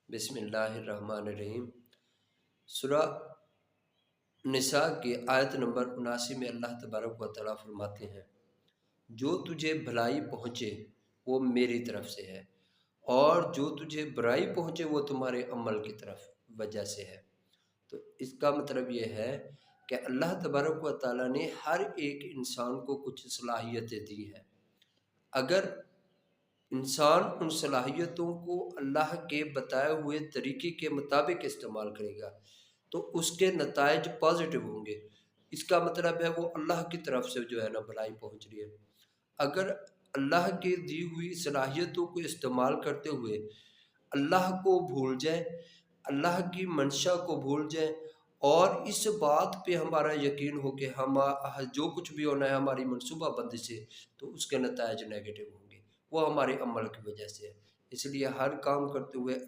بسم اللہ الرحمن الرحیم۔ سورہ نساء کی آیت نمبر 79 میں اللہ تبارک و تعالیٰ فرماتے ہیں، جو تجھے بھلائی پہنچے وہ میری طرف سے ہے، اور جو تجھے برائی پہنچے وہ تمہارے عمل کی طرف وجہ سے ہے۔ تو اس کا مطلب یہ ہے کہ اللہ تبارک و تعالیٰ نے ہر ایک انسان کو کچھ صلاحیتیں دی ہیں۔ اگر انسان ان صلاحیتوں کو اللہ کے بتائے ہوئے طریقے کے مطابق استعمال کرے گا تو اس کے نتائج پازیٹیو ہوں گے۔ اس کا مطلب ہے وہ اللہ کی طرف سے جو ہے نا بھلائی پہنچ رہی ہے۔ اگر اللہ کی دی ہوئی صلاحیتوں کو استعمال کرتے ہوئے اللہ کو بھول جائیں، اللہ کی منشا کو بھول جائیں، اور اس بات پہ ہمارا یقین ہو کہ ہم جو کچھ بھی ہونا ہے ہماری منصوبہ بندی سے، تو اس کے نتائج نیگیٹو ہوں گے، وہ ہمارے عمل کی وجہ سے ہے۔ اس لیے ہر کام کرتے ہوئے